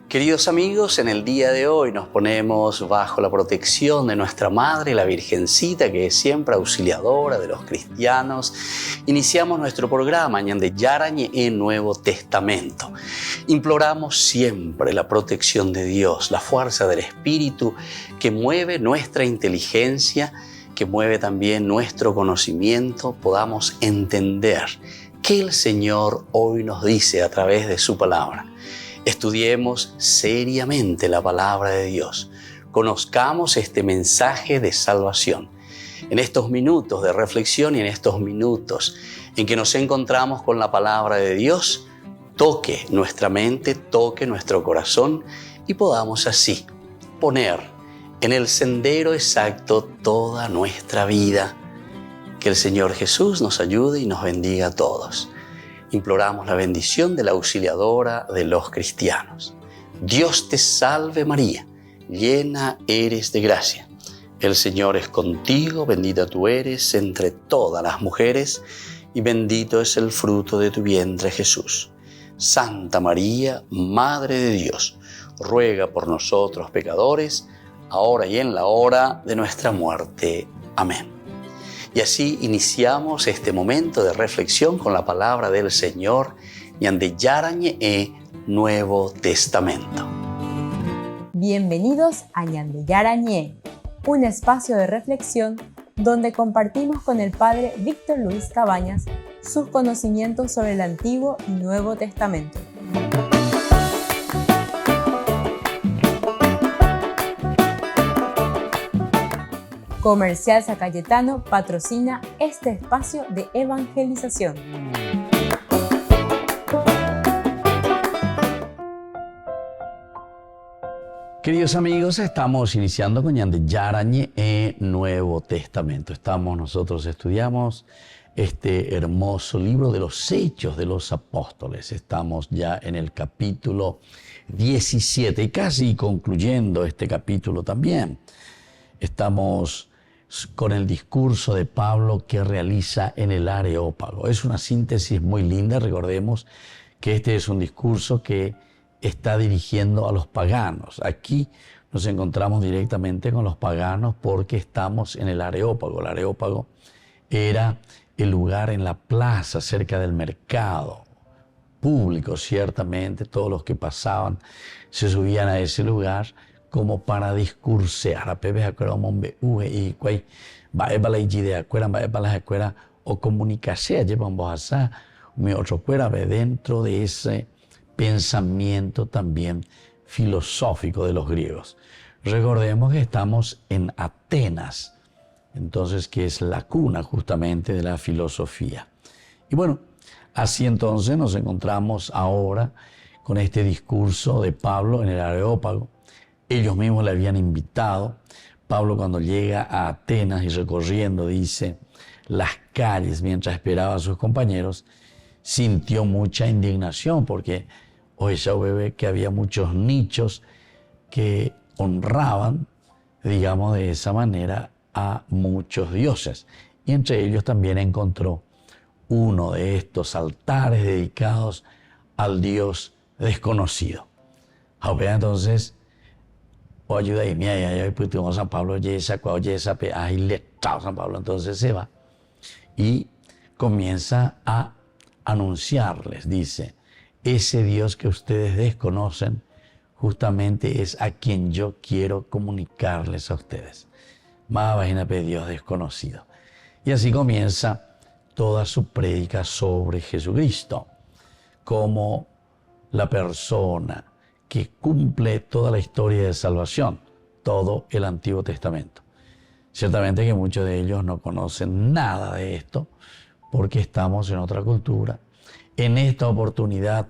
Queridos amigos, en el día de hoy nos ponemos bajo la protección de nuestra Madre, la Virgencita, que es siempre auxiliadora de los cristianos. Iniciamos nuestro programa Ñande Yarañe en Nuevo Testamento. Imploramos siempre la protección de Dios, la fuerza del Espíritu que mueve nuestra inteligencia, que mueve también nuestro conocimiento, podamos entender qué el Señor hoy nos dice a través de su palabra. Estudiemos seriamente la palabra de Dios. Conozcamos este mensaje de salvación. En estos minutos de reflexión y en estos minutos en que nos encontramos con la palabra de Dios, toque nuestra mente, toque nuestro corazón y podamos así poner en el sendero exacto toda nuestra vida. Que el Señor Jesús nos ayude y nos bendiga a todos. Imploramos la bendición de la auxiliadora de los cristianos. Dios te salve María, llena eres de gracia. El Señor es contigo, bendita tú eres entre todas las mujeres y bendito es el fruto de tu vientre Jesús. Santa María, Madre de Dios, ruega por nosotros pecadores, ahora y en la hora de nuestra muerte. Amén. Y así iniciamos este momento de reflexión con la palabra del Señor, Ñande Yarañe Nuevo Testamento. Bienvenidos a Ñande Yarañe, un espacio de reflexión donde compartimos con el Padre Víctor Luis Cabañas sus conocimientos sobre el Antiguo y Nuevo Testamento. Comercial San Cayetano patrocina este espacio de evangelización. Queridos amigos, estamos iniciando con Ñande Yarañe Nuevo Testamento. Nosotros estudiamos este hermoso libro de los Hechos de los Apóstoles. Estamos ya en el capítulo 17 y casi concluyendo este capítulo también. Estamos con el discurso de Pablo que realiza en el Areópago. Es una síntesis muy linda. Recordemos que este es un discurso que está dirigiendo a los paganos. Aquí nos encontramos directamente con los paganos porque estamos en el Areópago. El Areópago era el lugar en la plaza, cerca del mercado público, ciertamente. Todos los que pasaban se subían a ese lugar como para discursear. A pepe acuera mombe uve y cuay va eba la de acuera va eba la acuera o comunicarse llevan bojasa mi otro cuera ve dentro de ese pensamiento también filosófico de los griegos. Recordemos que estamos en Atenas, entonces que es la cuna justamente de la filosofía. Y bueno, así entonces nos encontramos ahora con este discurso de Pablo en el Areópago. Ellos mismos le habían invitado. Pablo, cuando llega a Atenas y recorriendo, dice, las calles mientras esperaba a sus compañeros, sintió mucha indignación porque hoy ya ve que había muchos nichos que honraban, digamos de esa manera, a muchos dioses. Y entre ellos también encontró uno de estos altares dedicados al Dios desconocido. Entonces, o ayuda y mía, y pues San Pablo, ahí le chao San Pablo, entonces se va y comienza a anunciarles, dice, ese Dios que ustedes desconocen, justamente es a quien yo quiero comunicarles a ustedes. Más vagina de Dios desconocido. Y así comienza toda su prédica sobre Jesucristo, como la persona que cumple toda la historia de salvación, todo el Antiguo Testamento. Ciertamente que muchos de ellos no conocen nada de esto porque estamos en otra cultura. En esta oportunidad,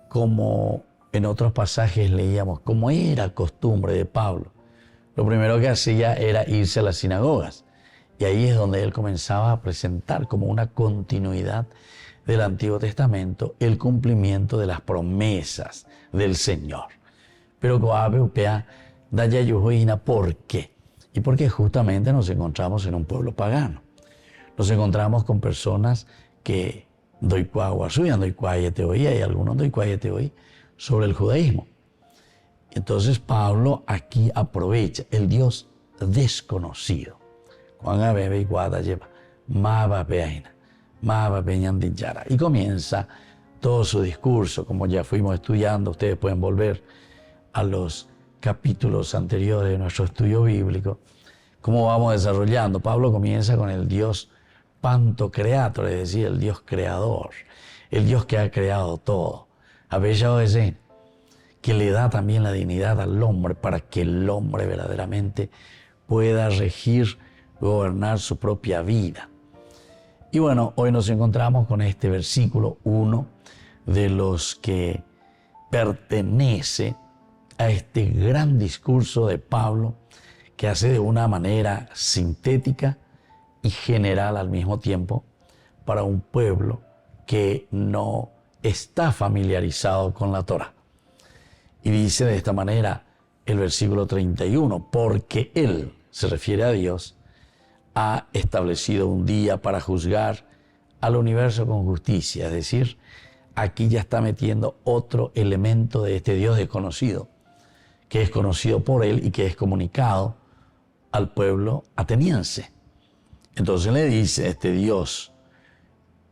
como en otros pasajes leíamos, como era costumbre de Pablo, lo primero que hacía era irse a las sinagogas. Y ahí es donde él comenzaba a presentar como una continuidad del Antiguo Testamento el cumplimiento de las promesas del Señor. Pero ¿por qué? Y porque justamente nos encontramos en un pueblo pagano. Nos encontramos con personas que y algunos doy sobre el judaísmo. Entonces Pablo aquí aprovecha el Dios desconocido. Y comienza todo su discurso, como ya fuimos estudiando. Ustedes pueden volver a los capítulos anteriores de nuestro estudio bíblico. ¿Cómo vamos desarrollando? Pablo comienza con el Dios Pantocreator, es decir, el Dios creador, el Dios que ha creado todo. A veces que le da también la dignidad al hombre para que el hombre verdaderamente pueda regir, gobernar su propia vida. Y bueno, hoy nos encontramos con este versículo, uno de los que pertenece a este gran discurso de Pablo, que hace de una manera sintética y general al mismo tiempo para un pueblo que no está familiarizado con la Torá. Y dice de esta manera el versículo 31, porque Él, se refiere a Dios, ha establecido un día para juzgar al universo con justicia. Es decir, aquí ya está metiendo otro elemento de este Dios desconocido, que es conocido por Él y que es comunicado al pueblo ateniense. Entonces le dice, este Dios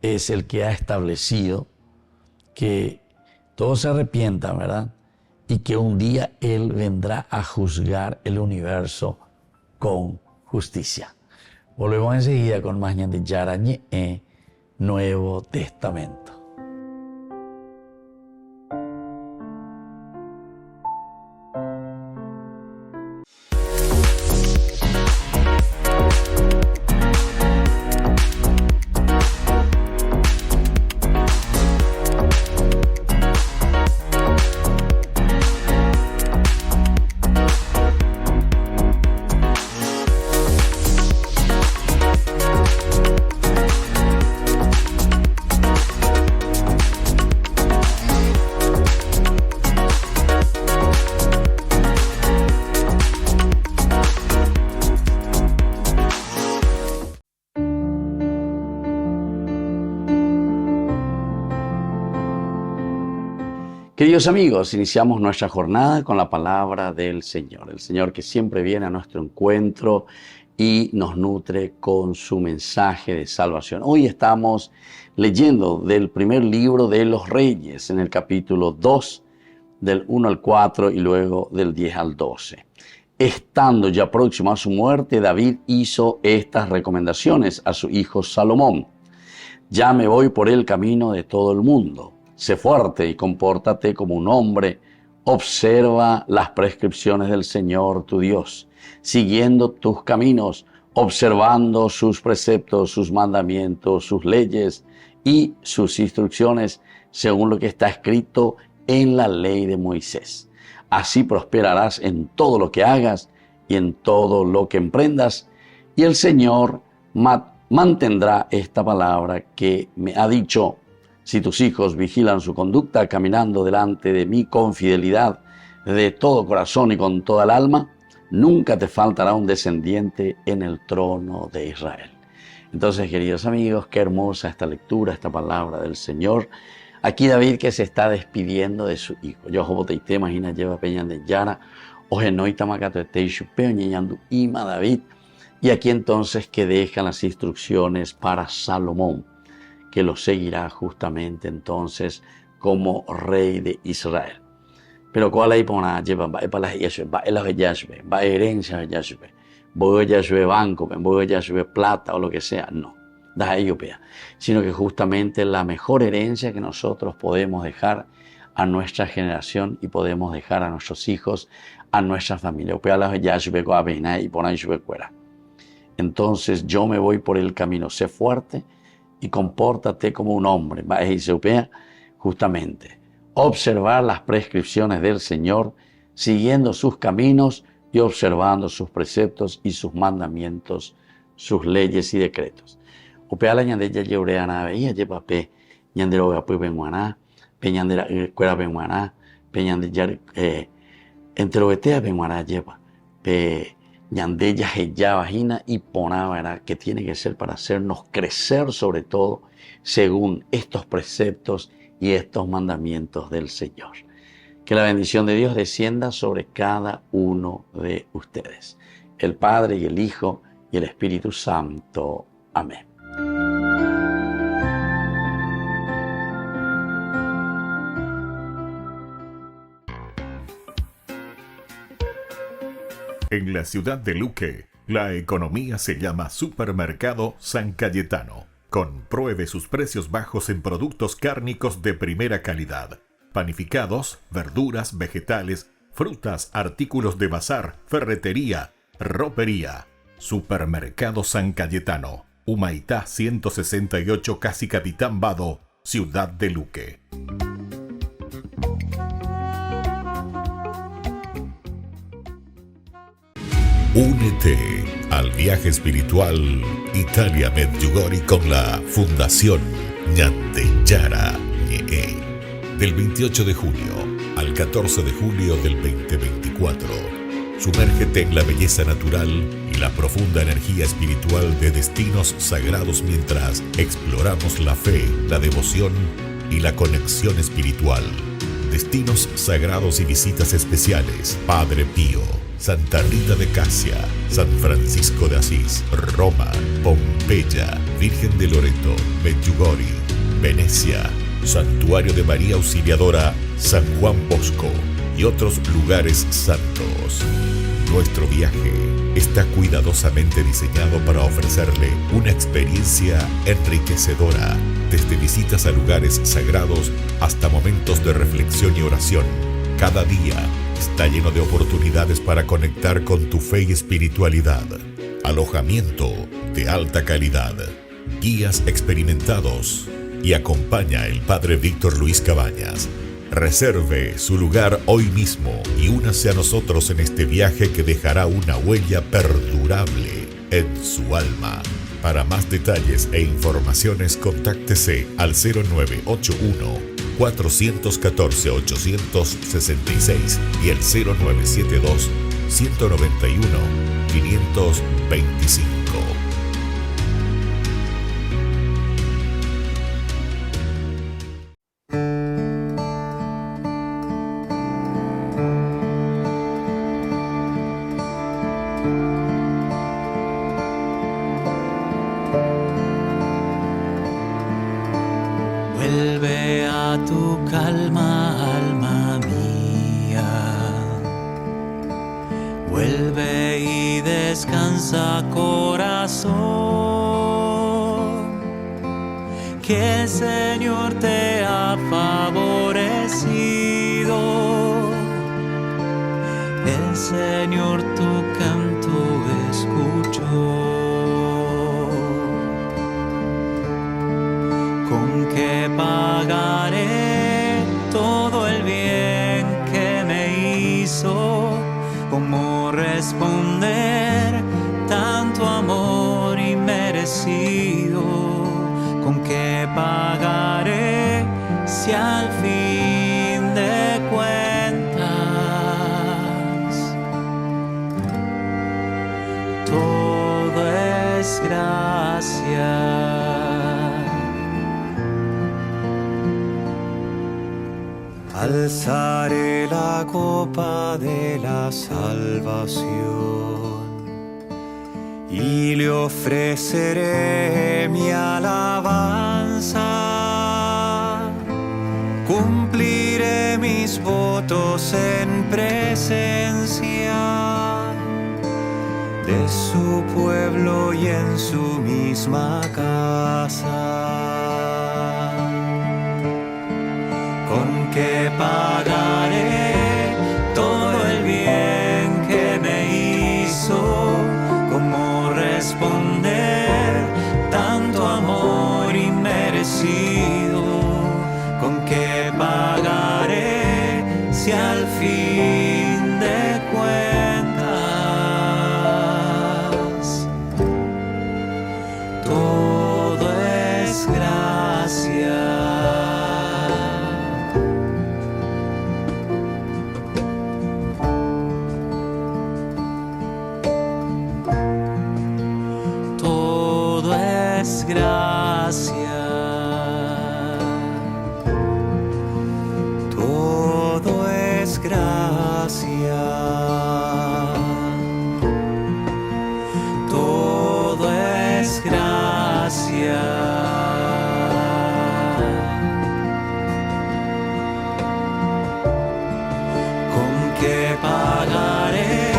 es el que ha establecido que todos se arrepientan, ¿verdad? Y que un día Él vendrá a juzgar el universo con justicia. Volvemos enseguida con más de Yarañé, Nuevo Testamento. Queridos amigos, iniciamos nuestra jornada con la palabra del Señor. El Señor que siempre viene a nuestro encuentro y nos nutre con su mensaje de salvación. Hoy estamos leyendo del primer libro de los Reyes, en el capítulo 2, del 1 al 4 y luego del 10 al 12. Estando ya próximo a su muerte, David hizo estas recomendaciones a su hijo Salomón. Ya me voy por el camino de todo el mundo. Sé fuerte y compórtate como un hombre. Observa las prescripciones del Señor tu Dios, siguiendo tus caminos, observando sus preceptos, sus mandamientos, sus leyes y sus instrucciones, según lo que está escrito en la ley de Moisés. Así prosperarás en todo lo que hagas y en todo lo que emprendas, y el Señor mantendrá esta palabra que me ha dicho. Si tus hijos vigilan su conducta caminando delante de mí con fidelidad de todo corazón y con toda el alma, nunca te faltará un descendiente en el trono de Israel. Entonces, queridos amigos, qué hermosa esta lectura, esta palabra del Señor. Aquí David que se está despidiendo de su hijo. Yo te imagina lleva peñan de Yara, ojenoita macatoete chupeo ñeñandu ima David. Y aquí entonces que dejan las instrucciones para Salomón, que lo seguirá justamente entonces como rey de Israel. Pero cuál hay para llevar para las Yashua, va el Yashua, va herencia Yashua, voy a Yashua banco, voy a Yashua plata o lo que sea, no, da ello pea, sino que justamente la mejor herencia que nosotros podemos dejar a nuestra generación y podemos dejar a nuestros hijos, a nuestra familia. Entonces yo me voy por el camino, sé fuerte y compórtate como un hombre. Justamente, observar las prescripciones del Señor, siguiendo sus caminos y observando sus preceptos y sus mandamientos, sus leyes y decretos. Upea la ñandeya yeureana veía lleva pe ñanderoga pues benguaná, pe ñandera cuera benguaná, pe ñandeyar enterobetea benguaná lleva, pe ñandeya heya vagina y poná, ¿verdad? Que tiene que ser para hacernos crecer sobre todo según estos preceptos y estos mandamientos del Señor. Que la bendición de Dios descienda sobre cada uno de ustedes. El Padre y el Hijo y el Espíritu Santo. Amén. En la ciudad de Luque, la economía se llama Supermercado San Cayetano. Compruebe sus precios bajos en productos cárnicos de primera calidad. Panificados, verduras, vegetales, frutas, artículos de bazar, ferretería, ropería. Supermercado San Cayetano, Humaitá 168, Casi Capitán Vado, ciudad de Luque. Únete al viaje espiritual Italia Medjugorje con la Fundación Ñandeyara Ñe. Del 28 de junio al 14 de julio del 2024. Sumérgete en la belleza natural y la profunda energía espiritual de destinos sagrados mientras exploramos la fe, la devoción y la conexión espiritual. Destinos sagrados y visitas especiales: Padre Pío, Santa Rita de Casia, San Francisco de Asís, Roma, Pompeya, Virgen de Loreto, Medjugorje, Venecia, Santuario de María Auxiliadora, San Juan Bosco y otros lugares santos. Nuestro viaje está cuidadosamente diseñado para ofrecerle una experiencia enriquecedora, desde visitas a lugares sagrados hasta momentos de reflexión y oración. Cada día está lleno de oportunidades para conectar con tu fe y espiritualidad. Alojamiento de alta calidad, guías experimentados y acompaña el Padre Víctor Luis Cabañas. Reserve su lugar hoy mismo y únase a nosotros en este viaje que dejará una huella perdurable en su alma. Para más detalles e informaciones, contáctese al 0981 414 866 y el 0972 191 525. Vuelve a tu calma, alma mía. Vuelve y descansa, corazón. Que el Señor te ha favorecido. El Señor tu canto escuchó. ¿Con qué pagaré todo el bien que me hizo? ¿Cómo responder tanto amor inmerecido? ¿Con qué pagaré si al fin de cuentas todo es gracia? Alzaré la copa de la salvación y le ofreceré mi alabanza. Cumpliré mis votos en presencia de su pueblo y en su misma casa. ¿Con qué pagaré todo el bien que me hizo? ¿Cómo responder tanto amor inmerecido? ¿Con qué pagaré si al fin de cuentas todo es gracia? Gracia, todo es gracia. Todo es gracia. ¿Con qué pagaré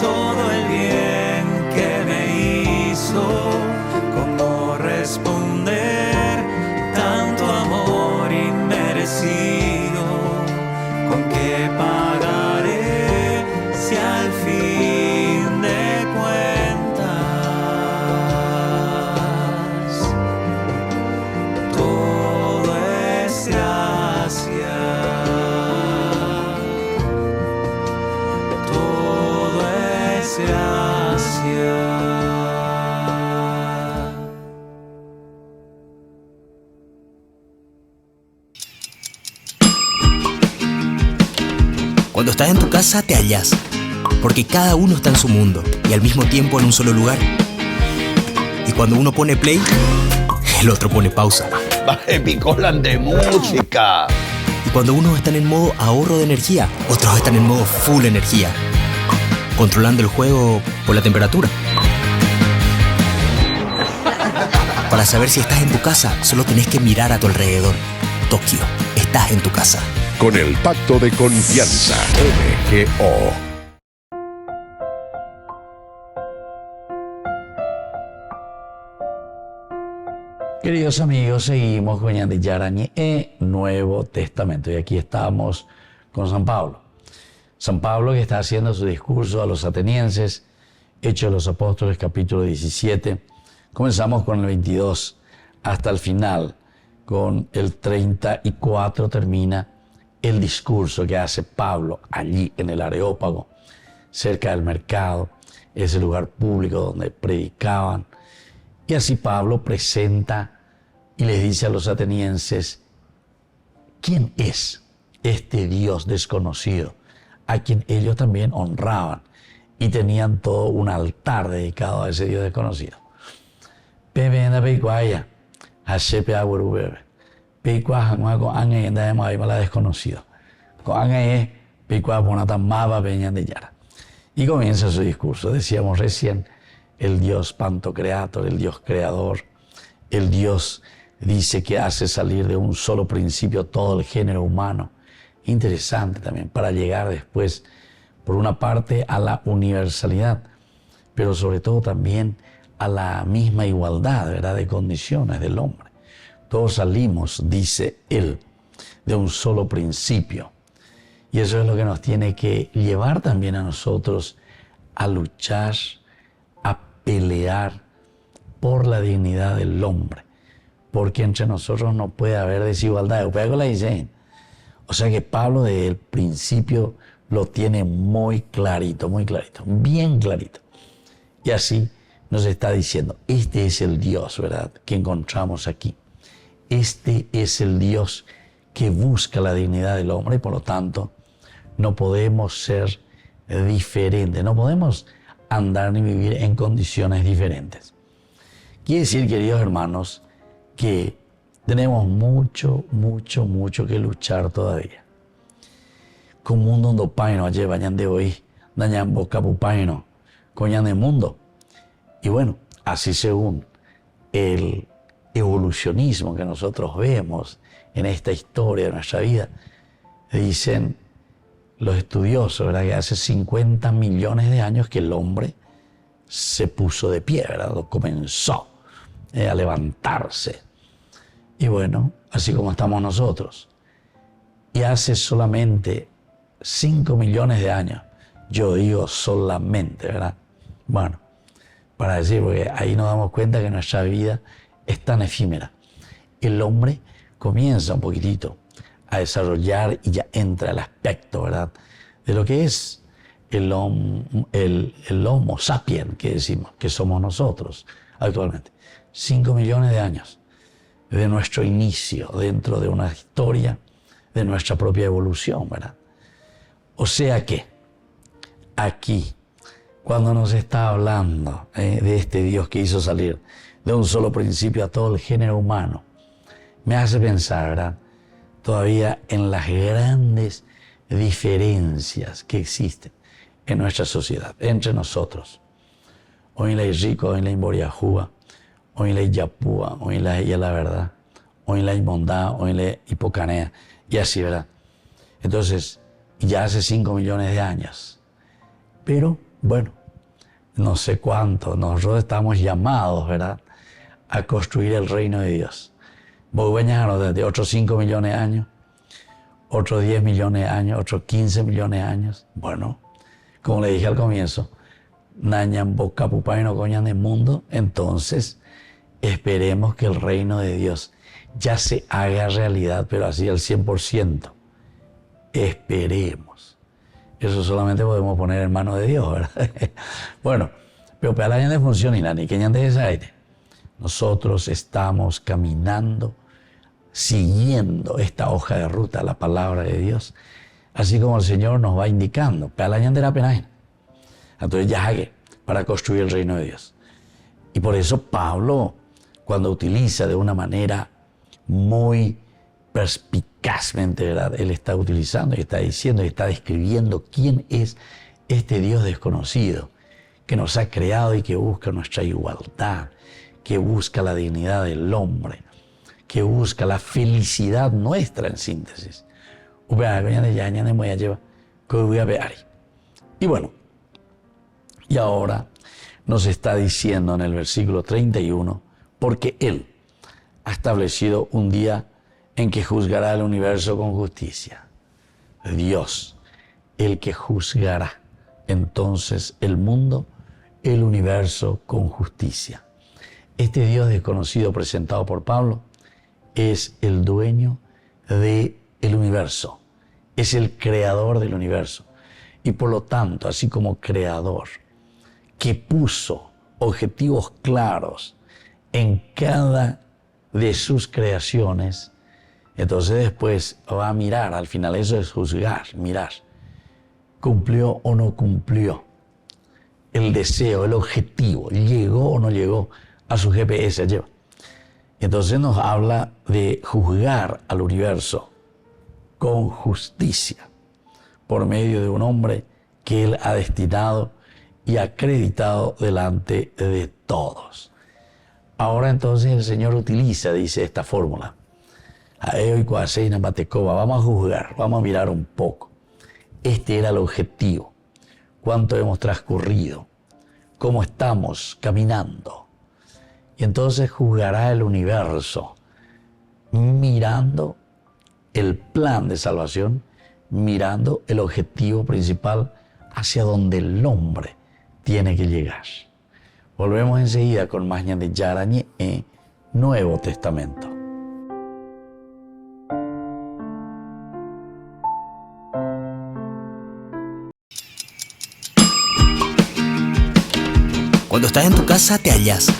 todo el bien que me hizo? ¿Cómo responder tanto amor inmerecido? ¿Con qué pagaré si al fin de cuentas todo es gracia? Todo es gracia. Cuando estás en tu casa te hallas, porque cada uno está en su mundo y al mismo tiempo en un solo lugar. Y cuando uno pone play, el otro pone pausa. Baje picolan de música. Y cuando unos están en modo ahorro de energía, otros están en modo full energía, controlando el juego por la temperatura. Para saber si estás en tu casa, solo tenés que mirar a tu alrededor. Tokio, estás en tu casa. Con el Pacto de Confianza, MGO. Queridos amigos, seguimos con Ñande Yarañe Nuevo Testamento. Y aquí estamos con San Pablo. San Pablo que está haciendo su discurso a los atenienses, Hechos de los Apóstoles, capítulo 17. Comenzamos con el 22 hasta el final. Con el 34 termina el discurso que hace Pablo allí en el Areópago, cerca del mercado, ese lugar público donde predicaban. Y así Pablo presenta y les dice a los atenienses quién es este Dios desconocido, a quien ellos también honraban y tenían todo un altar dedicado a ese Dios desconocido. Pebenda peikuaya, hasepe agurubebe. Peikua hangua con ange enda de maimala desconocido. Con ange peikua ponata maba peñan de yara. Y comienza su discurso. Decíamos recién, el Dios Pantocreator, el Dios creador, el Dios dice que hace salir de un solo principio todo el género humano. Interesante también, para llegar después, por una parte, a la universalidad, pero sobre todo también a la misma igualdad, ¿verdad?, de condiciones del hombre. Todos salimos, dice él, de un solo principio. Y eso es lo que nos tiene que llevar también a nosotros a luchar, a pelear por la dignidad del hombre. Porque entre nosotros no puede haber desigualdad. O sea que Pablo desde el principio lo tiene muy clarito, bien clarito. Y así nos está diciendo, este es el Dios, ¿verdad?, que encontramos aquí. Este es el Dios que busca la dignidad del hombre y por lo tanto no podemos ser diferentes, no podemos andar ni vivir en condiciones diferentes. Quiere decir, queridos hermanos, que tenemos mucho que luchar todavía. Con mundo ndo paino ayer bañan de hoy, dañan boca pupaino, coñan de mundo. Y bueno, así según el evolucionismo que nosotros vemos en esta historia de nuestra vida, dicen los estudiosos, ¿verdad?, que hace 50 millones de años que el hombre se puso de pie, ¿verdad?, comenzó a levantarse. Y bueno, así como estamos nosotros. Y hace solamente 5 millones de años, yo digo solamente, ¿verdad? Bueno, para decir, porque ahí nos damos cuenta que nuestra vida es tan efímera. El hombre comienza un poquitito a desarrollar y ya entra el aspecto, ¿verdad?, de lo que es el Homo sapiens, que decimos, que somos nosotros actualmente. 5 millones de años de nuestro inicio dentro de una historia de nuestra propia evolución, ¿verdad? O sea que aquí, cuando nos está hablando de este Dios que hizo salir de un solo principio a todo el género humano, me hace pensar, ¿verdad?, todavía en las grandes diferencias que existen en nuestra sociedad, entre nosotros. Hoy la rico, hoy la imboriajúa, hoy la yapúa, hoy la verdad, hoy la bondad, hoy la hipocanea, y así, ¿verdad? Entonces, ya hace 5 millones de años. Pero, bueno, no sé cuánto, nosotros estamos llamados, ¿verdad?, a construir el reino de Dios. Vos bañaron desde otros 5 millones de años, otros 10 millones de años, otros 15 millones de años. Bueno, como le dije al comienzo, nañan boca pupa y no coñan del mundo. Entonces, esperemos que el reino de Dios ya se haga realidad, pero así al 100%. Esperemos. Eso solamente podemos poner en manos de Dios, ¿verdad? Bueno, pero para la gente funciona y la ni que ya de aire. Nosotros estamos caminando, siguiendo esta hoja de ruta, la palabra de Dios, así como el Señor nos va indicando. Para la gente era pena. Entonces ya hague para construir el reino de Dios. Y por eso Pablo, cuando utiliza de una manera muy perspicazmente, ¿verdad?, él está utilizando y está diciendo y está describiendo quién es este Dios desconocido que nos ha creado y que busca nuestra igualdad, que busca la dignidad del hombre, que busca la felicidad nuestra en síntesis. Y bueno, y ahora nos está diciendo en el versículo 31, porque Él ha establecido un día en que juzgará el universo con justicia. Dios, el que juzgará entonces el mundo, el universo con justicia. Este Dios desconocido presentado por Pablo es el dueño del universo, es el creador del universo. Y por lo tanto, así como creador, que puso objetivos claros en cada de sus creaciones, entonces después va a mirar, al final eso es juzgar, mirar, cumplió o no cumplió el deseo, el objetivo, llegó o no llegó a su GPS, lleva. Entonces nos habla de juzgar al universo con justicia por medio de un hombre que Él ha destinado y acreditado delante de todos. Ahora entonces el Señor utiliza, dice, esta fórmula. Vamos a juzgar, vamos a mirar un poco. Este era el objetivo. ¿Cuánto hemos transcurrido? ¿Cómo estamos caminando? Y entonces juzgará el universo mirando el plan de salvación, mirando el objetivo principal hacia donde el hombre tiene que llegar. Volvemos enseguida con más de Yarañe en Nuevo Testamento. Cuando estás en tu casa te hallas,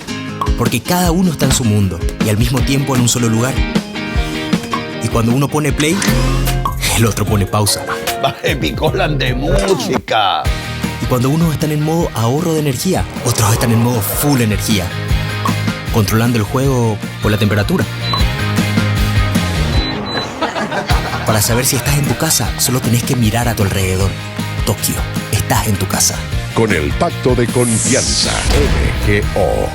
porque cada uno está en su mundo y al mismo tiempo en un solo lugar. Y cuando uno pone play, el otro pone pausa. Baje picolan de música. Y cuando unos están en modo ahorro de energía, otros están en modo full energía, controlando el juego por la temperatura. Para saber si estás en tu casa, solo tenés que mirar a tu alrededor. Tokio, estás en tu casa. Con el Pacto de Confianza, MGO.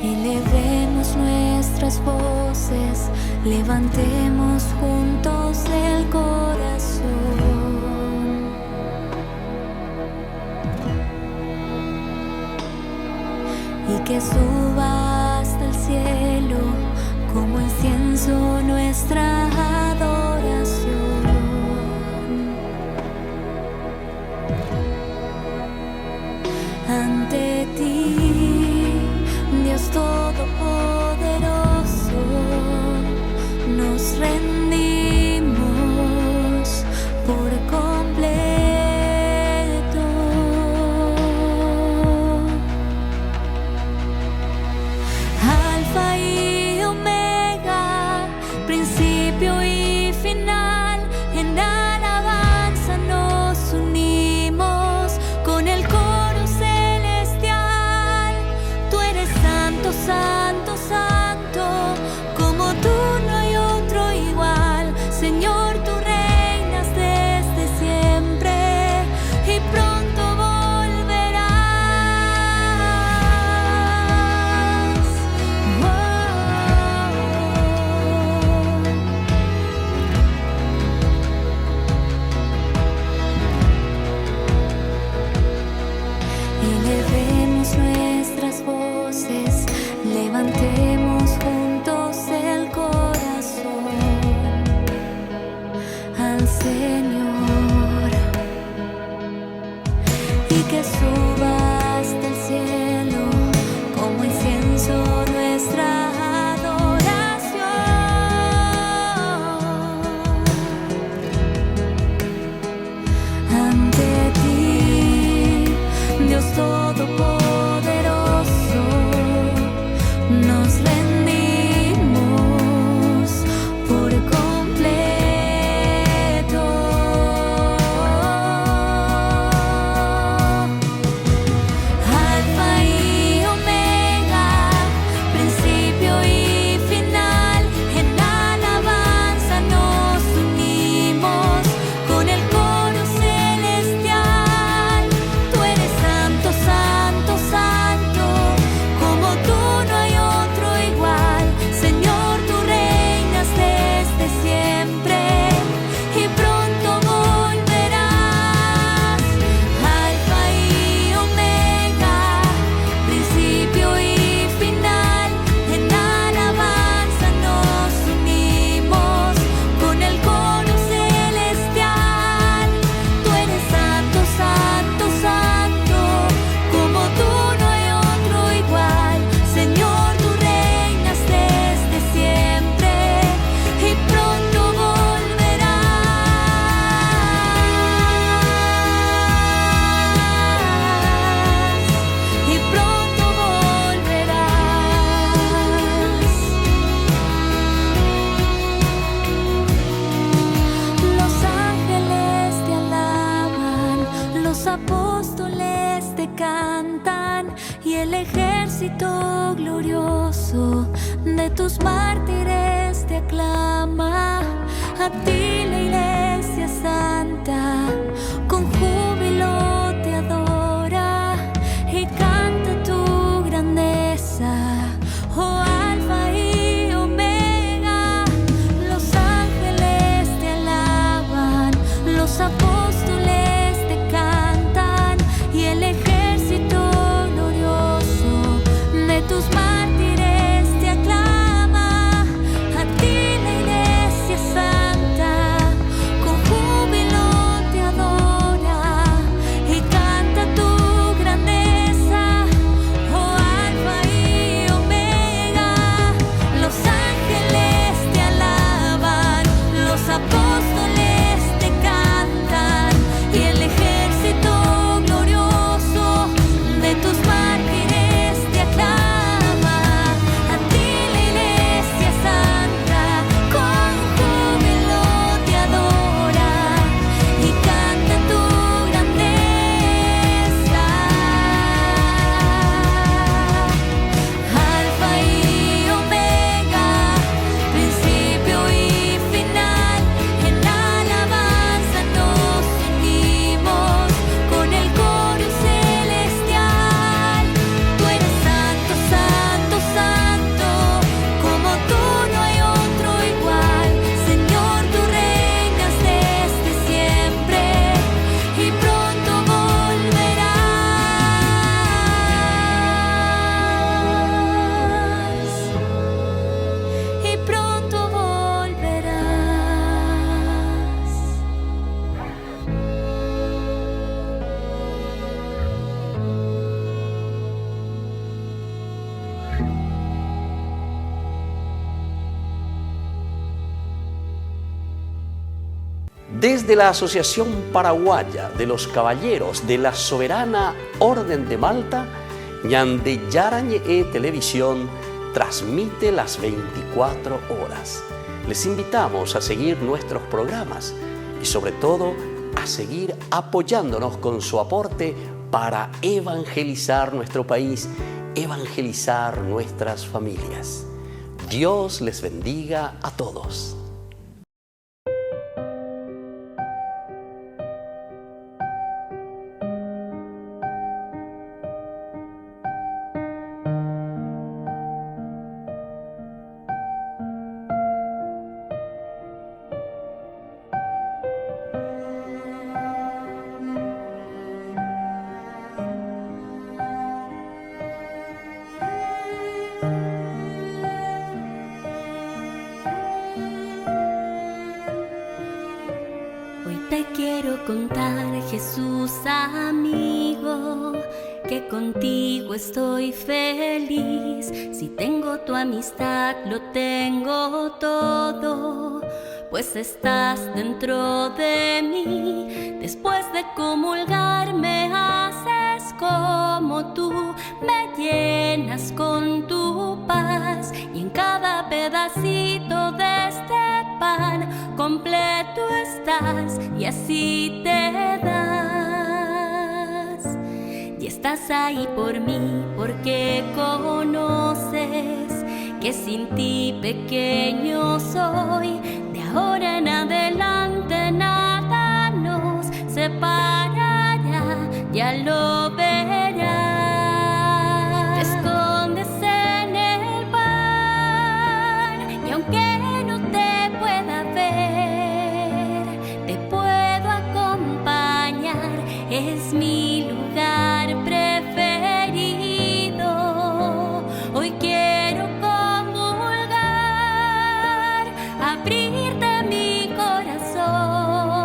Elevemos nuestras voces, levantemos juntos el corazón y que suba hasta el cielo como incienso nuestra adoración. Ante ti, Dios Todopoderoso, nos rendimos por completo. Alfa y Omega, principio levantemos juntos el corazón al Señor y que suba hasta el cielo como incienso nuestra adoración. Ante ti, Dios Todopoderoso, nos rendimos por completo. Alfa y Omega, principio y final, en alabanza nos unimos con el coro celestial. Tú eres santo, santo, santo, como tú no hay otro igual. Señor, tú reinas desde siempre y pronto volverás. Alfa y Omega, principio y final, en alabanza nos unimos con el coro celestial. Tú eres santo, santo, santo, como tú no hay otro igual. Señor, tú reinas desde siempre y pronto volverás. Y pronto volverás. Los ángeles te alaban, los apóstoles te cantan y el ejército glorioso de tus mártires te aclama. A ti la iglesia santa con júbilo te adora y canta tu grandeza. Oh Alfa y Omega, los ángeles te alaban, los apóstoles te cantan y el ejército glorioso de tus mártires te aclama. A ti la iglesia santa con júbilo te adora y canta tu grandeza. Oh Alfa y Omega, los ángeles te alaban, los apóstoles te cantan y el ejército glorioso de tus mártires te aclama. A ti la iglesia santa con júbilo te adora y canta tu grandeza. Alfa y Omega, principio y final, en alabanza nos unimos con el coro celestial. Tú eres santo, santo, santo, como tú no hay otro igual. Señor, tú reinas desde siempre y pronto volverás. Y pronto volverás. Desde la Asociación Paraguaya de los Caballeros de la Soberana Orden de Malta, Ñande Yarañe Televisión transmite las 24 horas. Les invitamos a seguir nuestros programas y sobre todo a seguir apoyándonos con su aporte para evangelizar nuestro país, evangelizar nuestras familias. Dios les bendiga a todos. Jesús amigo, que contigo estoy feliz. Si tengo tu amistad, lo tengo todo, pues estás dentro de mí. Después de comulgar me haces como tú, me llenas con tu paz, y en cada pedacito de este pan completo estás, y así te das. Y estás ahí por mí porque conoces que sin ti pequeño soy. De ahora en adelante nada nos separará, ya lo verás. Te escondes en el pan, y aunque no te pueda ver, te puedo acompañar. Es mi lugar preferido. Hoy quiero comulgar, abrirte mi corazón,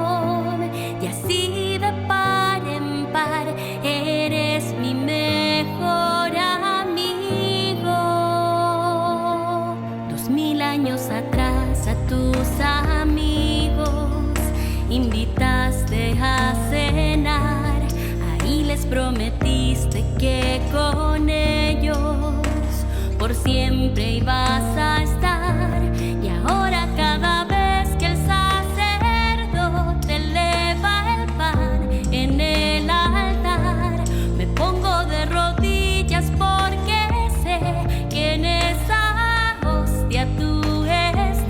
y así de par en par eres mi mejor amigo. 2000 años atrás a tus amigos invitaste a cenar, ahí les prometiste que con ellos por siempre ibas a estar. Y ahora cada vez que el sacerdote eleva el pan en el altar, me pongo de rodillas porque sé que en esa hostia tú estás.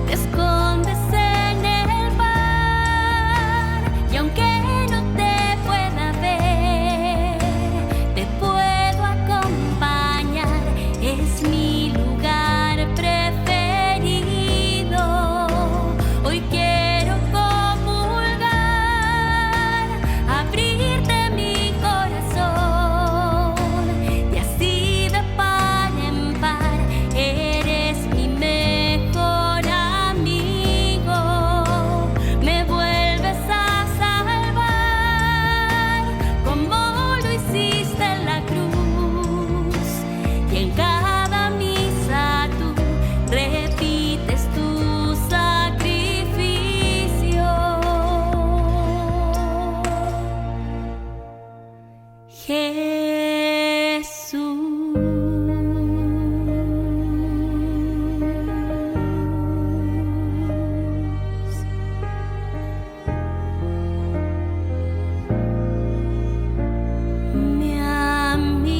Te escondes en el pan, y aunque no te pueda ver, te puedo acompañar. Es mi lugar preferido. Hoy quiero comulgar, abrirte mi corazón, y así de par en par eres mi mejor amigo. Me vuelves a salvar como lo hiciste en la cruz, y en cada misa tú repites tu sacrificio. Jesús, mi amigo.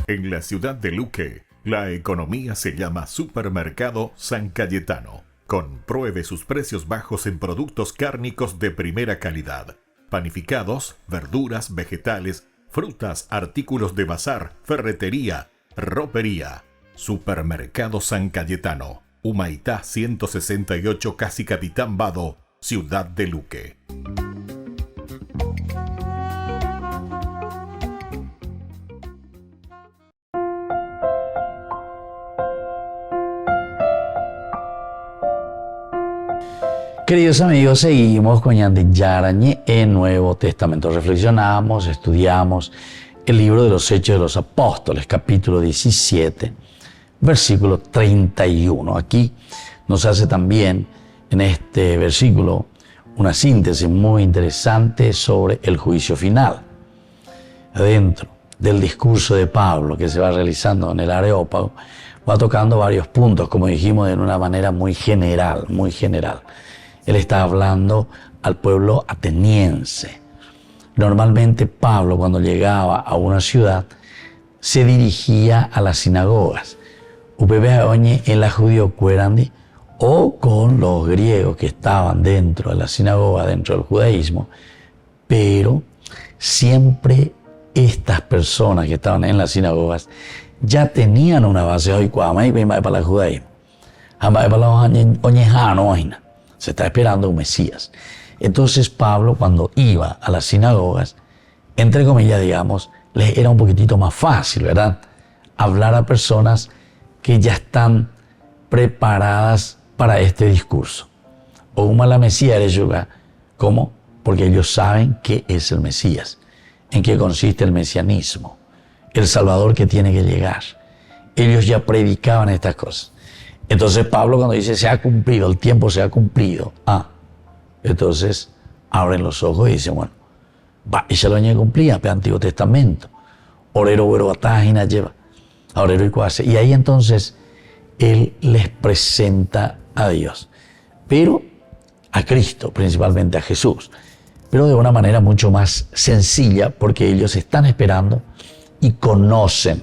En la ciudad de Luque, la economía se llama Supermercado San Cayetano. Compruebe sus precios bajos en productos cárnicos de primera calidad. Panificados, verduras, vegetales, frutas, artículos de bazar, ferretería, ropería. Supermercado San Cayetano. Humaitá 168, Casi Capitán Vado, ciudad de Luque. Queridos amigos, seguimos con Ñande Yarañe en Nuevo Testamento. Reflexionamos, estudiamos el libro de los Hechos de los Apóstoles, capítulo 17, versículo 31. Aquí nos hace también en este versículo una síntesis muy interesante sobre el juicio final. Dentro del discurso de Pablo que se va realizando en el Areópago, va tocando varios puntos, como dijimos, de una manera muy general, muy general. Él está hablando al pueblo ateniense. Normalmente Pablo, cuando llegaba a una ciudad, se dirigía a las sinagogas. Upebeaoñe en la judío cuerandi, o con los griegos que estaban dentro de la sinagoga, dentro del judaísmo, pero siempre estas personas que estaban en las sinagogas ya tenían una base hoy para el judaísmo. Se está esperando un Mesías. Entonces Pablo, cuando iba a las sinagogas, entre comillas, digamos, les era un poquitito más fácil, ¿verdad? Hablar a personas que ya están preparadas para este discurso. O una la Mesías de Yuga. ¿Cómo? Porque ellos saben qué es el Mesías, en qué consiste el mesianismo, el Salvador que tiene que llegar. Ellos ya predicaban estas cosas. Entonces Pablo cuando dice se ha cumplido, el tiempo se ha cumplido, entonces abren los ojos y dicen, bueno, ella lo cumplía, el Antiguo Testamento. Orero, bueno, batágina lleva. Orero y cuase. Y ahí entonces él les presenta a Dios. Pero a Cristo, principalmente a Jesús. Pero de una manera mucho más sencilla, porque ellos están esperando y conocen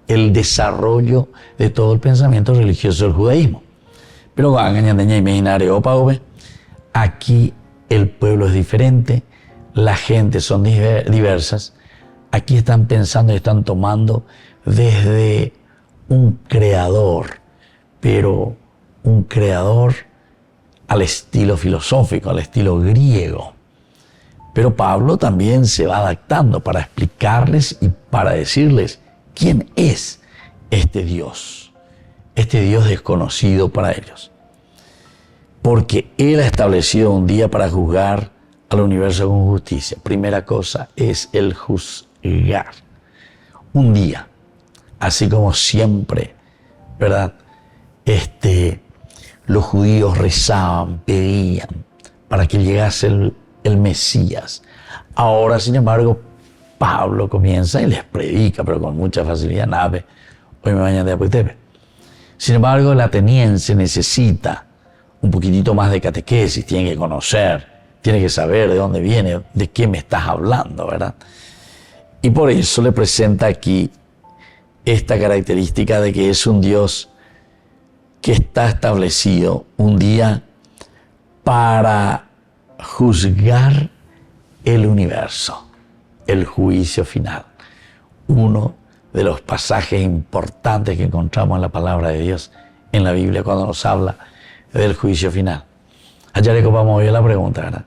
el desarrollo de todo el pensamiento religioso del judaísmo. Pero aquí el pueblo es diferente, la gente son diversas. Aquí están pensando y están tomando desde un creador, pero un creador al estilo filosófico, al estilo griego. Pero Pablo también se va adaptando para explicarles y para decirles quién es este Dios desconocido para ellos. Porque Él ha establecido un día para juzgar al universo con justicia. Primera cosa es el juzgar. Un día, así como siempre, ¿verdad? Los judíos rezaban, pedían para que llegase el Mesías. Ahora, sin embargo, Pablo comienza y les predica, pero con mucha facilidad. Hoy me bañan de Apuitepe. Sin embargo, el ateniense necesita un poquitito más de catequesis, tiene que conocer, tiene que saber de dónde viene, de qué me estás hablando, ¿verdad? Y por eso le presenta aquí esta característica de que es un Dios que está establecido un día para juzgar el universo, el juicio final. Uno de los pasajes importantes que encontramos en la palabra de Dios, en la Biblia, cuando nos habla del juicio final. Ayer le copamos hoy la pregunta, ¿verdad?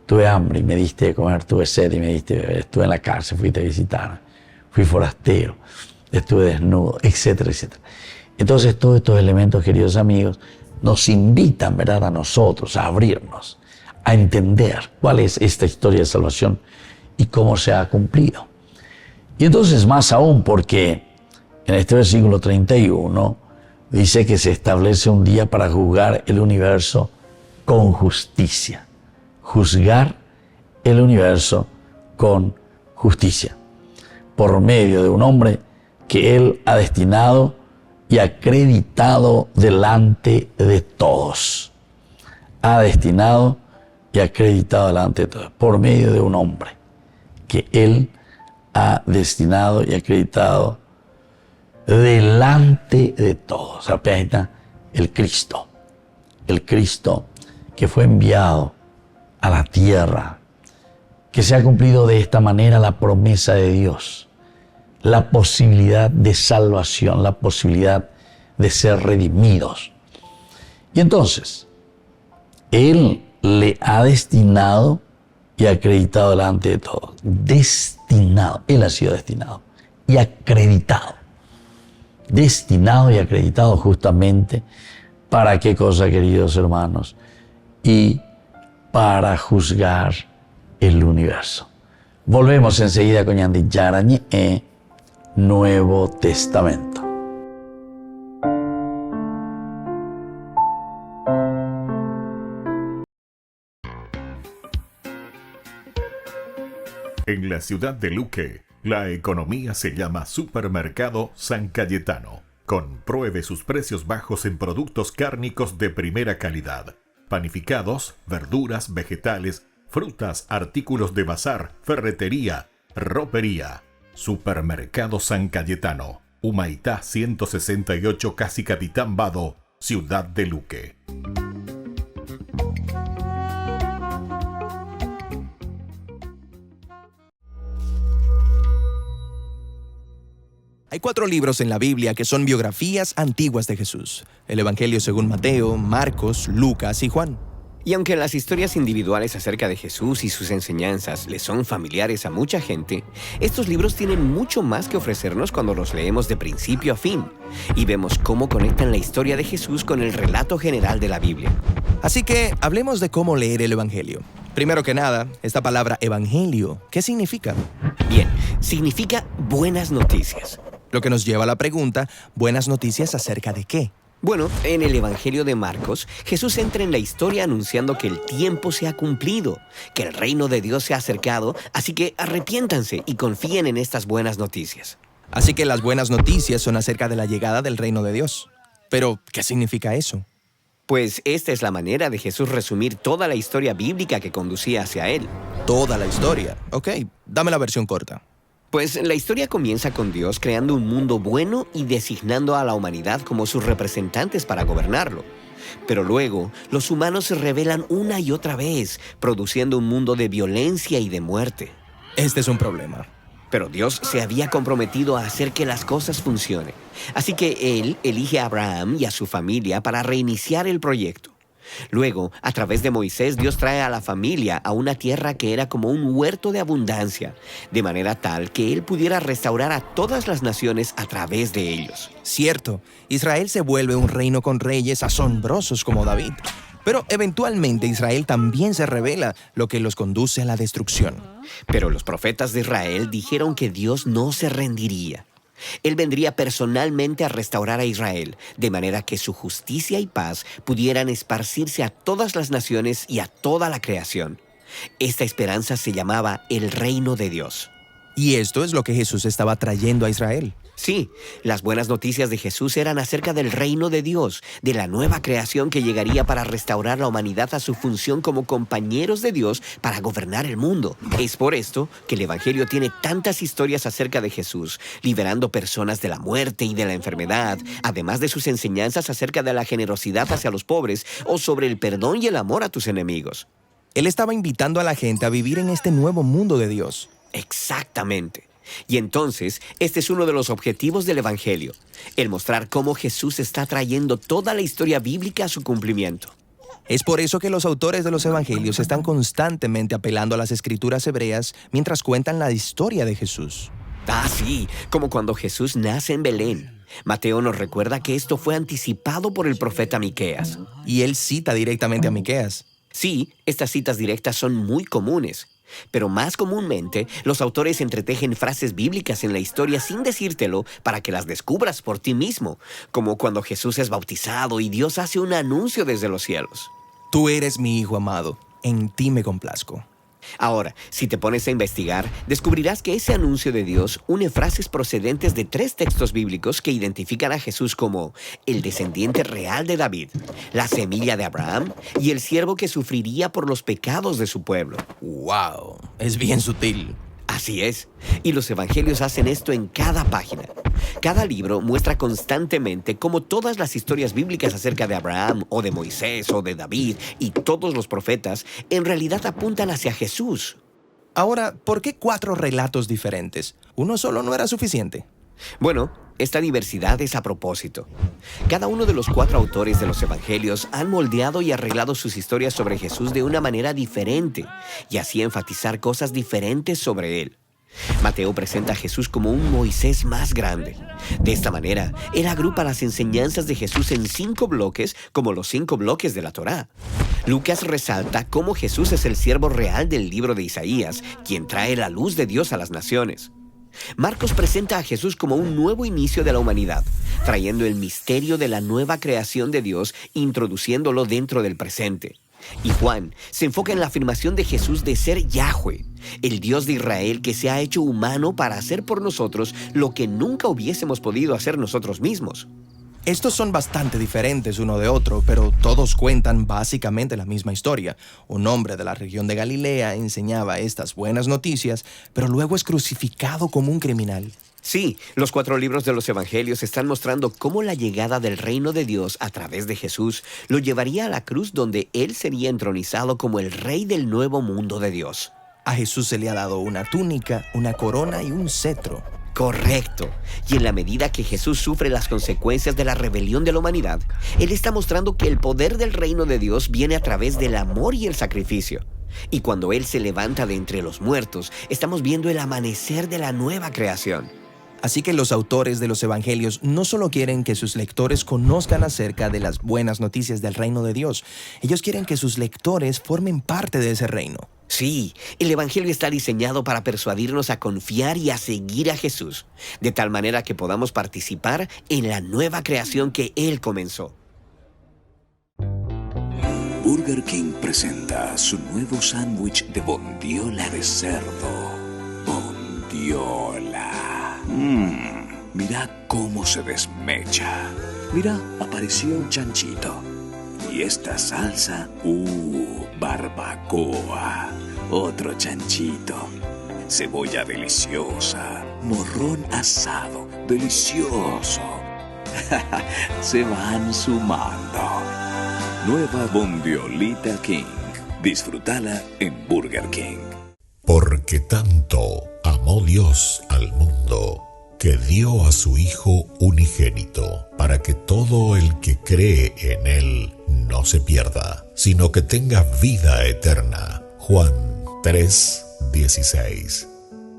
Tuve hambre y me diste de comer, tuve sed y me diste de beber, estuve en la cárcel, fuiste a visitarme, fui forastero, estuve desnudo, etcétera, etcétera. Entonces todos estos elementos, queridos amigos, nos invitan, ¿verdad?, a nosotros a abrirnos, a entender cuál es esta historia de salvación y cómo se ha cumplido. Y entonces más aún porque en este versículo 31 dice que se establece un día para juzgar el universo con justicia. Juzgar el universo con justicia. Por medio de un hombre que Él ha destinado y acreditado delante de todos. Ha destinado y acreditado delante de todos. Por medio de un hombre que Él ha destinado y acreditado delante de todos. O sea, ahí está el Cristo que fue enviado a la tierra, que se ha cumplido de esta manera la promesa de Dios, la posibilidad de salvación, la posibilidad de ser redimidos. Y entonces, Él le ha destinado y acreditado delante de todos. Destinado, Él ha sido destinado y acreditado. Destinado y acreditado justamente para qué cosa, queridos hermanos, y para juzgar el universo. Volvemos enseguida con Ñandi Yarañe, Nuevo Testamento. En la ciudad de Luque, la economía se llama Supermercado San Cayetano. Compruebe sus precios bajos en productos cárnicos de primera calidad. Panificados, verduras, vegetales, frutas, artículos de bazar, ferretería, ropería. Supermercado San Cayetano, Humaitá 168, Casi Capitán Vado, ciudad de Luque. Hay 4 libros en la Biblia que son biografías antiguas de Jesús: el Evangelio según Mateo, Marcos, Lucas y Juan. Y aunque las historias individuales acerca de Jesús y sus enseñanzas le son familiares a mucha gente, estos libros tienen mucho más que ofrecernos cuando los leemos de principio a fin y vemos cómo conectan la historia de Jesús con el relato general de la Biblia. Así que hablemos de cómo leer el Evangelio. Primero que nada, esta palabra evangelio, ¿qué significa? Bien, significa buenas noticias. Lo que nos lleva a la pregunta, ¿buenas noticias acerca de qué? Bueno, en el Evangelio de Marcos, Jesús entra en la historia anunciando que el tiempo se ha cumplido, que el reino de Dios se ha acercado, así que arrepiéntanse y confíen en estas buenas noticias. Así que las buenas noticias son acerca de la llegada del reino de Dios. Pero, ¿qué significa eso? Pues esta es la manera de Jesús resumir toda la historia bíblica que conducía hacia Él. Toda la historia. Ok, dame la versión corta. Pues la historia comienza con Dios creando un mundo bueno y designando a la humanidad como sus representantes para gobernarlo. Pero luego, los humanos se rebelan una y otra vez, produciendo un mundo de violencia y de muerte. Este es un problema. Pero Dios se había comprometido a hacer que las cosas funcionen. Así que Él elige a Abraham y a su familia para reiniciar el proyecto. Luego, a través de Moisés, Dios trae a la familia a una tierra que era como un huerto de abundancia, de manera tal que Él pudiera restaurar a todas las naciones a través de ellos. Cierto, Israel se vuelve un reino con reyes asombrosos como David. Pero eventualmente Israel también se rebela, lo que los conduce a la destrucción. Pero los profetas de Israel dijeron que Dios no se rendiría. Él vendría personalmente a restaurar a Israel, de manera que su justicia y paz pudieran esparcirse a todas las naciones y a toda la creación. Esta esperanza se llamaba el reino de Dios. Y esto es lo que Jesús estaba trayendo a Israel. Sí, las buenas noticias de Jesús eran acerca del reino de Dios, de la nueva creación que llegaría para restaurar la humanidad a su función como compañeros de Dios para gobernar el mundo. Es por esto que el Evangelio tiene tantas historias acerca de Jesús, liberando personas de la muerte y de la enfermedad, además de sus enseñanzas acerca de la generosidad hacia los pobres o sobre el perdón y el amor a tus enemigos. Él estaba invitando a la gente a vivir en este nuevo mundo de Dios. Exactamente. Y entonces, este es uno de los objetivos del Evangelio, el mostrar cómo Jesús está trayendo toda la historia bíblica a su cumplimiento. Es por eso que los autores de los Evangelios están constantemente apelando a las escrituras hebreas mientras cuentan la historia de Jesús. Ah, sí, como cuando Jesús nace en Belén. Mateo nos recuerda que esto fue anticipado por el profeta Miqueas. Y él cita directamente a Miqueas. Sí, estas citas directas son muy comunes. Pero más comúnmente, los autores entretejen frases bíblicas en la historia sin decírtelo para que las descubras por ti mismo, como cuando Jesús es bautizado y Dios hace un anuncio desde los cielos. Tú eres mi hijo amado, en ti me complazco. Ahora, si te pones a investigar, descubrirás que ese anuncio de Dios une frases procedentes de 3 textos bíblicos que identifican a Jesús como el descendiente real de David, la semilla de Abraham y el siervo que sufriría por los pecados de su pueblo. ¡Wow! Es bien sutil. Así es, y los evangelios hacen esto en cada página. Cada libro muestra constantemente cómo todas las historias bíblicas acerca de Abraham o de Moisés o de David y todos los profetas en realidad apuntan hacia Jesús. Ahora, ¿por qué 4 relatos diferentes? ¿Uno solo no era suficiente? Bueno, esta diversidad es a propósito. Cada uno de los 4 autores de los evangelios han moldeado y arreglado sus historias sobre Jesús de una manera diferente y así enfatizar cosas diferentes sobre él. Mateo presenta a Jesús como un Moisés más grande. De esta manera, él agrupa las enseñanzas de Jesús en 5 bloques como los 5 bloques de la Torá. Lucas resalta cómo Jesús es el siervo real del libro de Isaías, quien trae la luz de Dios a las naciones. Marcos presenta a Jesús como un nuevo inicio de la humanidad, trayendo el misterio de la nueva creación de Dios, introduciéndolo dentro del presente. Y Juan se enfoca en la afirmación de Jesús de ser Yahweh, el Dios de Israel que se ha hecho humano para hacer por nosotros lo que nunca hubiésemos podido hacer nosotros mismos. Estos son bastante diferentes uno de otro, pero todos cuentan básicamente la misma historia. Un hombre de la región de Galilea enseñaba estas buenas noticias, pero luego es crucificado como un criminal. Sí, los 4 libros de los evangelios están mostrando cómo la llegada del reino de Dios a través de Jesús lo llevaría a la cruz donde Él sería entronizado como el rey del nuevo mundo de Dios. A Jesús se le ha dado una túnica, una corona y un cetro. Correcto. Y en la medida que Jesús sufre las consecuencias de la rebelión de la humanidad, Él está mostrando que el poder del reino de Dios viene a través del amor y el sacrificio. Y cuando Él se levanta de entre los muertos, estamos viendo el amanecer de la nueva creación. Así que los autores de los evangelios no solo quieren que sus lectores conozcan acerca de las buenas noticias del reino de Dios, ellos quieren que sus lectores formen parte de ese reino. Sí, el Evangelio está diseñado para persuadirnos a confiar y a seguir a Jesús, de tal manera que podamos participar en la nueva creación que Él comenzó. Burger King presenta su nuevo sándwich de bondiola de cerdo. Bondiola. Mira cómo se desmecha. Mira, apareció un chanchito. Y esta salsa, barbacoa. Otro chanchito. Cebolla deliciosa. Morrón asado, delicioso. Se van sumando. Nueva Bondiolita King. Disfrútala en Burger King. Porque tanto amó Dios al mundo, que dio a su Hijo unigénito, para que todo el que cree en Él no se pierda, sino que tenga vida eterna. Juan 3:16.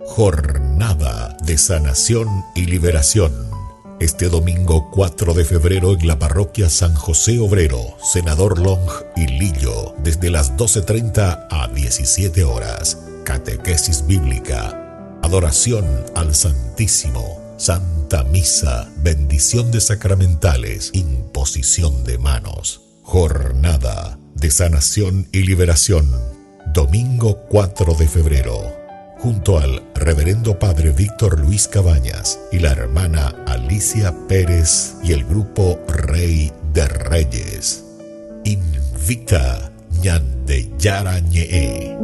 Jornada de sanación y liberación. Este domingo 4 de febrero en la parroquia San José Obrero, Senador Long y Lillo, desde las 12:30 a 17 horas. Catequesis bíblica, adoración al Santísimo, Santa Misa, bendición de sacramentales, imposición de manos. Jornada de sanación y liberación, domingo 4 de febrero. Junto al reverendo padre Víctor Luis Cabañas y la hermana Alicia Pérez y el grupo Rey de Reyes. Invita Ñande Yara Ñee.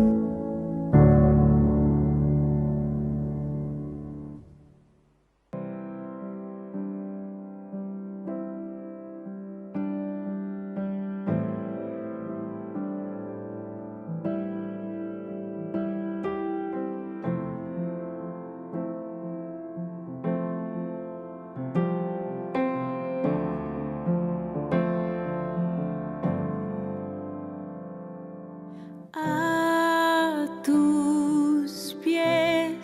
A tus pies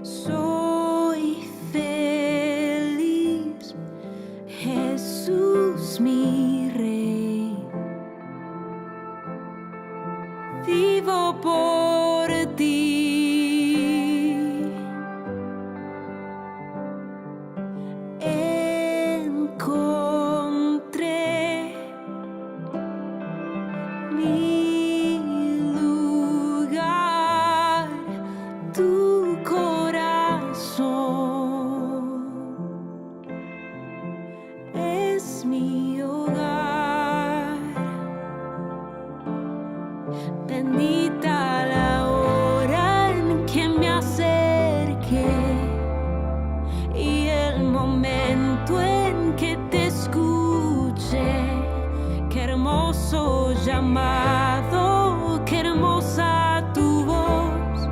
soy feliz, Jesús mi Rey. Vivo por ti. Encontré mi lugar, tu corazón es mi hogar. Bendita la hora en que me acerqué y el momento en que te escuché. Qué hermoso llamado, qué hermosa tu voz,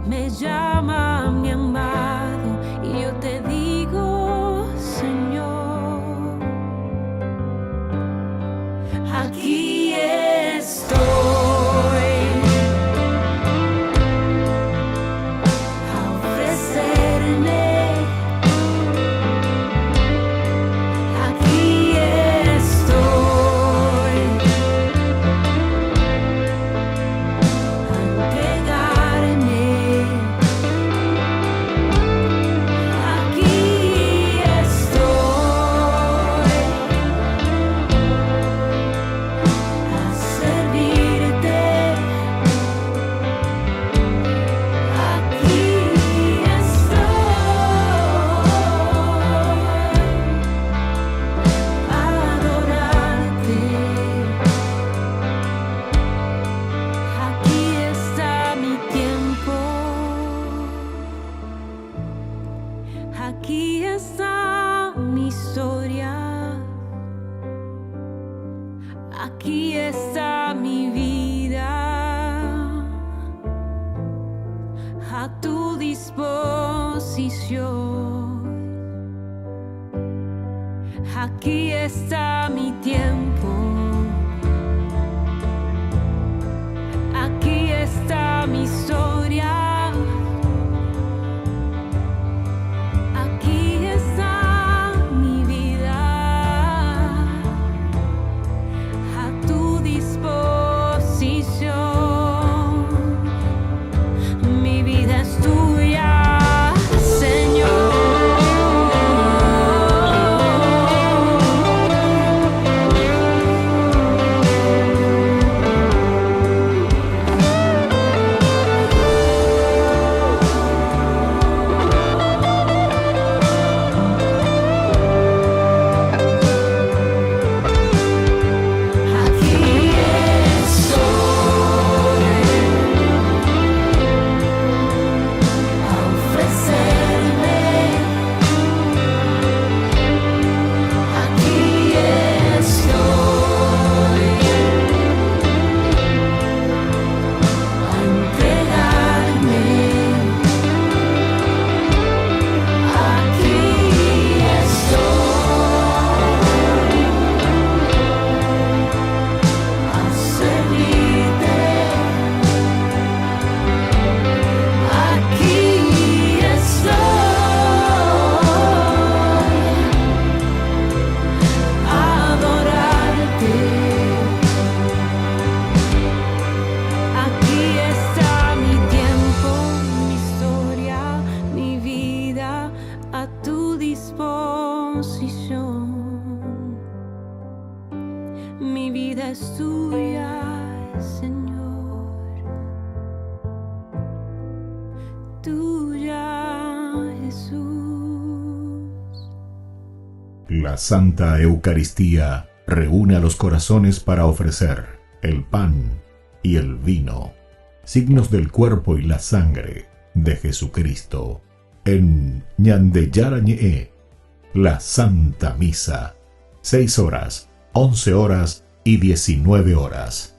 me llama mi amado y yo te digo, Señor, aquí estoy a ofrecerme. Aquí estoy a entregarme. Aquí estoy a servirte. Aquí estoy a adorarte. Aquí está mi tiempo. Aquí está mi historia. Aquí está mi vida. a tu disposición. Aquí está mi tiempo, aquí está mi historia, aquí está mi vida, a tu disposición. Mi vida es tuya, Señor. Mi vida es tuya, Señor, tuya, Jesús. La Santa Eucaristía reúne a los corazones para ofrecer el pan y el vino, signos del cuerpo y la sangre de Jesucristo. En Ñande Yara Ñe'e, la Santa Misa, 6 horas, 11 horas y 19 horas.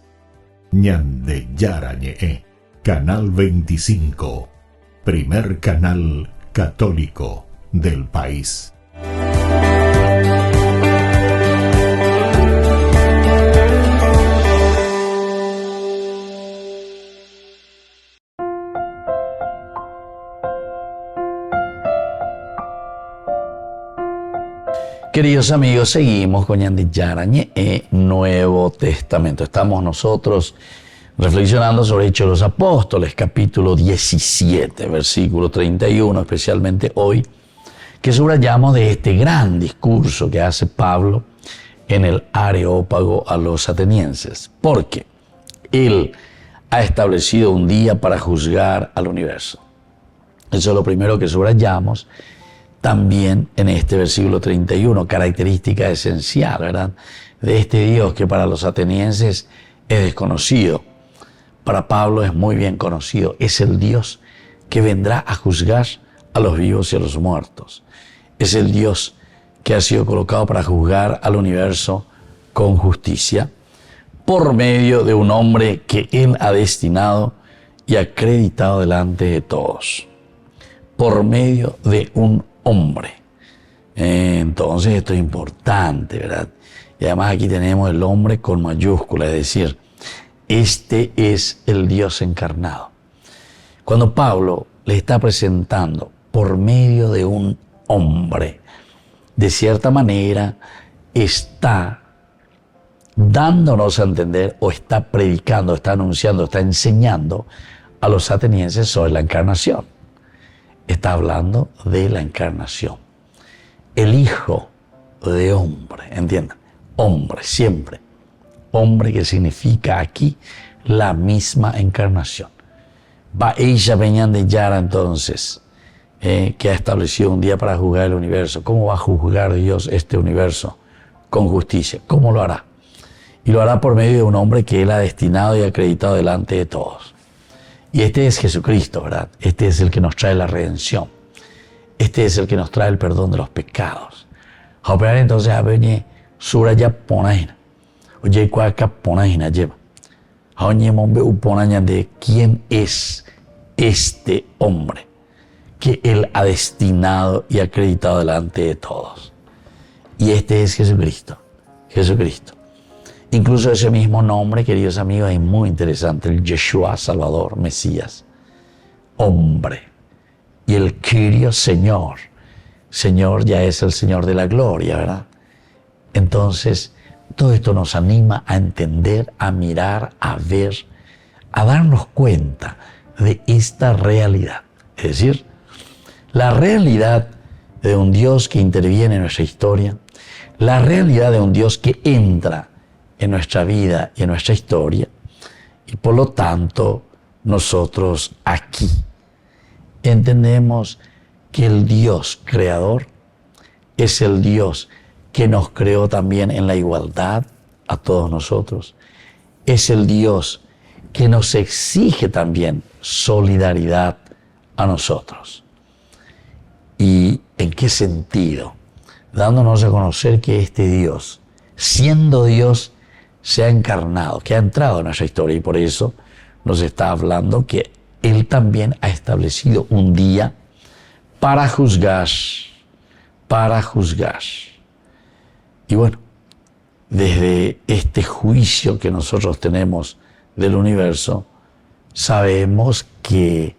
Ñande Yara Ñe'e, Canal 25, primer canal católico del país. Queridos amigos, seguimos con Ñande Yara Ñe'e, Nuevo Testamento. Estamos nosotros reflexionando sobre Hechos de los Apóstoles, capítulo 17, versículo 31, especialmente hoy, que subrayamos de este gran discurso que hace Pablo en el Areópago a los atenienses, porque él ha establecido un día para juzgar al universo. Eso es lo primero que subrayamos. También en este versículo 31, característica esencial, ¿verdad?, de este Dios que para los atenienses es desconocido. Para Pablo es muy bien conocido. Es el Dios que vendrá a juzgar a los vivos y a los muertos. Es el Dios que ha sido colocado para juzgar al universo con justicia por medio de un hombre que Él ha destinado y acreditado delante de todos. Por medio de un hombre. Entonces esto es importante, ¿verdad? Y además aquí tenemos el hombre con mayúscula, es decir, este es el Dios encarnado. Cuando Pablo le está presentando por medio de un hombre, de cierta manera está dándonos a entender, o está predicando, está anunciando, está enseñando a los atenienses sobre la encarnación. Está hablando de la encarnación. El Hijo de hombre, ¿entienden? Hombre, siempre. Hombre que significa aquí la misma encarnación. Va ella Ñande Yara entonces, que ha establecido un día para juzgar el universo. ¿Cómo va a juzgar Dios este universo con justicia? ¿Cómo lo hará? Y lo hará por medio de un hombre que Él ha destinado y acreditado delante de todos. Y este es Jesucristo, ¿verdad? Este es el que nos trae la redención. Este es el que nos trae el perdón de los pecados. A operar entonces a venir suraya ponaina. Oye, cuaca ponaina lleva. A oñe mombe uponaña de quién es este hombre que Él ha destinado y acreditado delante de todos. Y este es Jesucristo. Jesucristo. Incluso ese mismo nombre, queridos amigos, es muy interesante. El Yeshua, Salvador, Mesías. Hombre. Y el Kyrios, Señor. Señor ya es el Señor de la gloria, ¿verdad? Entonces, todo esto nos anima a entender, a mirar, a ver, a darnos cuenta de esta realidad. Es decir, la realidad de un Dios que interviene en nuestra historia, la realidad de un Dios que entra en nuestra vida y en nuestra historia, y por lo tanto nosotros aquí entendemos que el Dios creador es el Dios que nos creó también en la igualdad a todos nosotros, es el Dios que nos exige también solidaridad a nosotros. ¿Y en qué sentido? Dándonos a conocer que este Dios, siendo Dios, se ha encarnado, que ha entrado en nuestra historia, y por eso nos está hablando que Él también ha establecido un día para juzgar, para juzgar. Y bueno, desde este juicio que nosotros tenemos del universo, sabemos que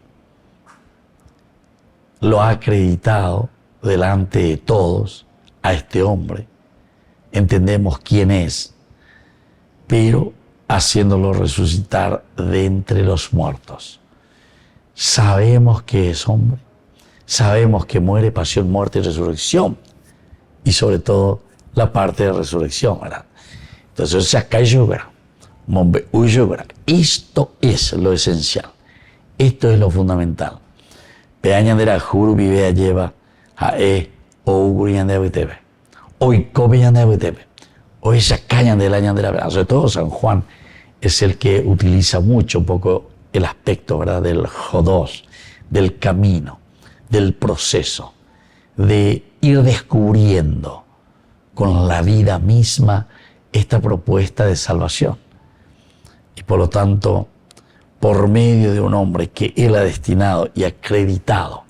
lo ha acreditado delante de todos a este hombre. Entendemos quién es, pero haciéndolo resucitar de entre los muertos. Sabemos que es hombre, sabemos que muere, pasión, muerte y resurrección, y sobre todo la parte de resurrección, ¿verdad? Entonces, esto es lo esencial, esto es lo fundamental. Peañandera juru vive lleva a o uguriandebitebe. Hoy cobeandebitebe. Hoy sacañan del añandera. Sobre todo San Juan es el que utiliza mucho un poco el aspecto, ¿verdad?, del jodos, del camino, del proceso, de ir descubriendo con la vida misma esta propuesta de salvación. Y por lo tanto, por medio de un hombre que Él ha destinado y acreditado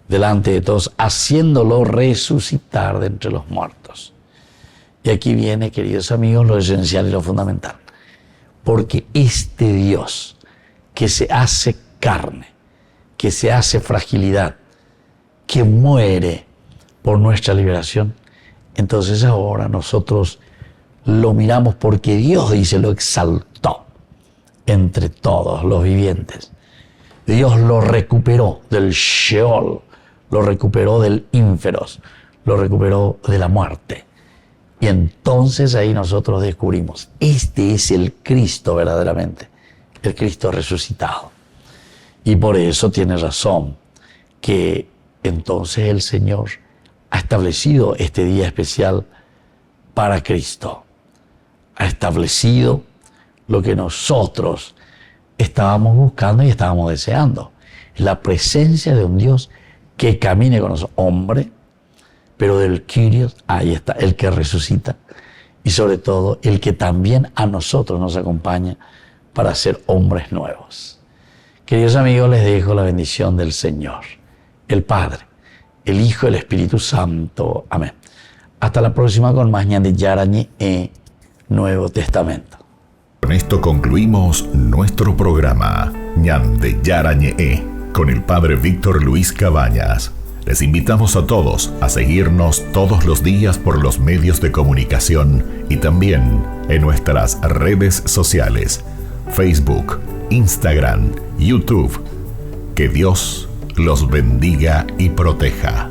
delante de todos, haciéndolo resucitar de entre los muertos. Y aquí viene, queridos amigos, lo esencial y lo fundamental. Porque este Dios que se hace carne, que se hace fragilidad, que muere por nuestra liberación, entonces ahora nosotros lo miramos porque Dios dice, lo exaltó entre todos los vivientes. Dios lo recuperó del Sheol, lo recuperó del ínferos, lo recuperó de la muerte. Y entonces ahí nosotros descubrimos, este es el Cristo verdaderamente, el Cristo resucitado. Y por eso tiene razón que entonces el Señor ha establecido este día especial para Cristo. Ha establecido lo que nosotros estábamos buscando y estábamos deseando. La presencia de un Dios que camine con nosotros, hombre, pero del Kyrios, ahí está, el que resucita, y sobre todo el que también a nosotros nos acompaña para ser hombres nuevos. Queridos amigos, les dejo la bendición del Señor, el Padre, el Hijo y el Espíritu Santo. Amén. Hasta la próxima con más Ñandillarañe Nuevo Testamento. Con esto concluimos nuestro programa Ñandillarañe con el Padre Víctor Luis Cabañas. Les invitamos a todos a seguirnos todos los días por los medios de comunicación y también en nuestras redes sociales, Facebook, Instagram, YouTube. Que Dios los bendiga y proteja.